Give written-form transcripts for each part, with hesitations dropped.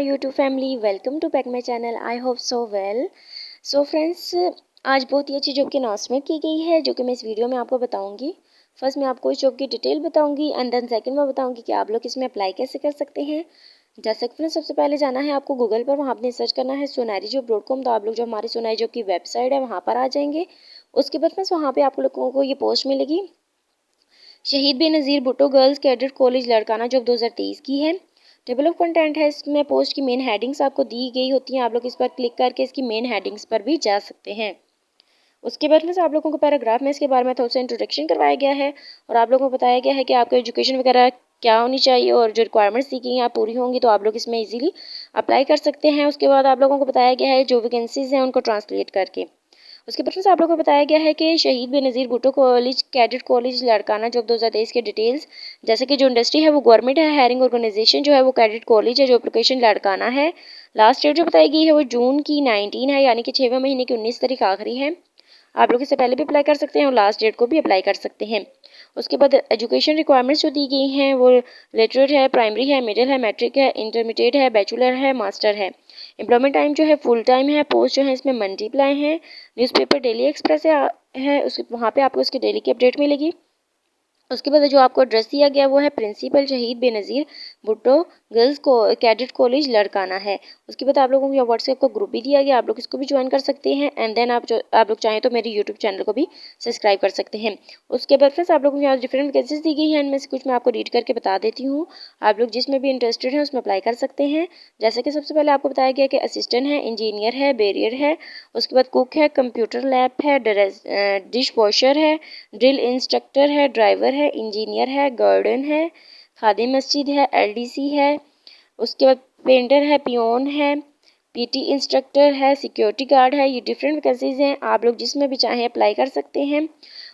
My YouTube family, welcome to back my channel. I hope so well. So friends, आज बहुत ही अच्छी job की announcement की गई है जो कि मैं इस वीडियो में आपको बताऊंगी। फर्स्ट मैं आपको इस जॉब की डिटेल बताऊंगी एंड देन सेकंड मैं बताऊंगी कि आप लोग इसमें अप्लाई कैसे कर सकते हैं। जैसे कि फ्रेंड्स, सबसे पहले जाना है आपको गूगल पर, वहाँ आपने सर्च करना है sonarijob.com। तो आप लोग जो हमारी सोनारी जॉब की वेबसाइट है वहाँ पर आ जाएंगे। उसके बाद फ्रेंड्स वहाँ पर आप लोगों को ये पोस्ट मिलेगी, शहीद Benazir Bhutto girls cadet college Larkana job 2023 की है। टेबल ऑफ कंटेंट है, इसमें पोस्ट की मेन हेडिंग्स आपको दी गई होती हैं। आप लोग इस पर क्लिक करके इसकी मेन हेडिंग्स पर भी जा सकते हैं। उसके बाद में आप लोगों को पैराग्राफ में इसके बारे में थोड़ा सा इंट्रोडक्शन करवाया गया है और आप लोगों को बताया गया है कि आपको एजुकेशन वगैरह क्या होनी चाहिए और जो रिक्वायरमेंट्स दी गई हैं आप पूरी होंगी तो आप लोग इसमें इजीली अप्लाई कर सकते हैं। उसके बाद आप लोगों को बताया गया है जो वैकेंसीज हैं उनको ट्रांसलेट करके। उसके बाद आप लोगों को बताया गया है कि शहीद Benazir Bhutto college cadet college Larkana job 2023 के डिटेल्स, जैसे कि जो इंडस्ट्री है वो गवर्नमेंट है, हायरिंग ऑर्गेनाइजेशन जो है वो कैडेट कॉलेज है, जो एप्लीकेशन लड़काना है। लास्ट डेट जो बताई गई है वो जून की 19 है, यानी कि 6वें महीने की 19 तारीख आखिरी है। आप लोग इससे पहले भी अप्लाई कर सकते हैं और लास्ट डेट को भी अप्लाई कर सकते हैं। उसके बाद एजुकेशन रिक्वायरमेंट्स जो दी गई हैं वो लिटरेट है, प्राइमरी है, मिडिल है, मैट्रिक है, इंटरमीडिएट है, बैचलर है, मास्टर है। एम्प्लॉयमेंट टाइम जो है फुल टाइम है। पोस्ट जो है इसमें मल्टीप्लाई है। न्यूज़पेपर डेली एक्सप्रेस है उसके वहाँ पे आपको इसकी डेली की अपडेट मिलेगी। उसके बाद जो आपको एड्रेस दिया गया वो है प्रिंसिपल शहीद बेनज़ीर भुट्टो गर्ल्स को कैडेट कॉलेज लड़काना है। उसके बाद आप लोगों को व्हाट्सएप का ग्रुप भी दिया गया, आप लोग इसको भी ज्वाइन कर सकते हैं एंड देन आप लोग चाहें तो मेरे यूट्यूब चैनल को भी सब्सक्राइब कर सकते हैं। उसके बाद फ्रेंड्स आप लोगों को यहाँ डिफरेंट वैकेंसीज दी गई हैं, इनमें से कुछ मैं आपको रीड करके बता देती हूँ। आप लोग जिसमें भी इंटरेस्टेड हैं उसमें अप्लाई कर सकते हैं। जैसे कि सबसे पहले आपको बताया गया कि असिस्टेंट है, इंजीनियर है, बैरियर है, उसके बाद कुक है, कंप्यूटर लैब है, डिश वॉशर है, ड्रिल इंस्ट्रक्टर है, ड्राइवर है, इंजीनियर है, गार्डन है, खादिम मस्जिद है, एलडीसी है, उसके बाद पेंटर है, पियोन है, पीटी इंस्ट्रक्टर है, सिक्योरिटी गार्ड है। ये डिफरेंट वैकेंसीज हैं, आप लोग जिसमें भी चाहें अप्लाई कर सकते हैं।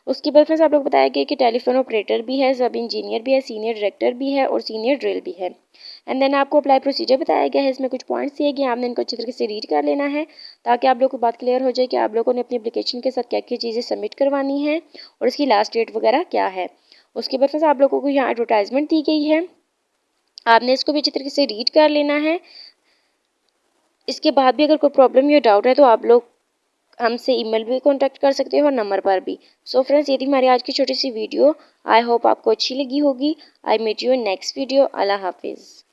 उसके बाद फ्रेंड्स आप लोग बताया गया कि टेलीफोन ऑपरेटर भी है, सब इंजीनियर भी है, सीनियर डायरेक्टर भी है और सीनियर ड्रिल भी है। एंड देन आपको अप्लाई प्रोसीजर बताया गया है, इसमें कुछ पॉइंट्स दिए गए, आपने इनको अच्छी तरीके से रीड कर लेना है ताकि आप लोग को बात क्लियर हो जाए कि आप लोगों ने अपनी एप्लीकेशन के साथ क्या क्या चीज़ें सबमिट करवानी है और इसकी लास्ट डेट वगैरह क्या है। उसके बाद फ्रेंड्स आप लोगों को यहाँ एडवर्टाइजमेंट दी गई है, आपने इसको भी अच्छी तरीके से रीड कर लेना है। इसके बाद भी अगर कोई प्रॉब्लम या डाउट है तो आप लोग हमसे ईमेल भी कांटेक्ट कर सकते हो और नंबर पर भी। सो फ्रेंड्स, ये थी हमारी आज की छोटी सी वीडियो। आई होप आपको अच्छी लगी होगी। I meet you in next video. Allah हाफिज़।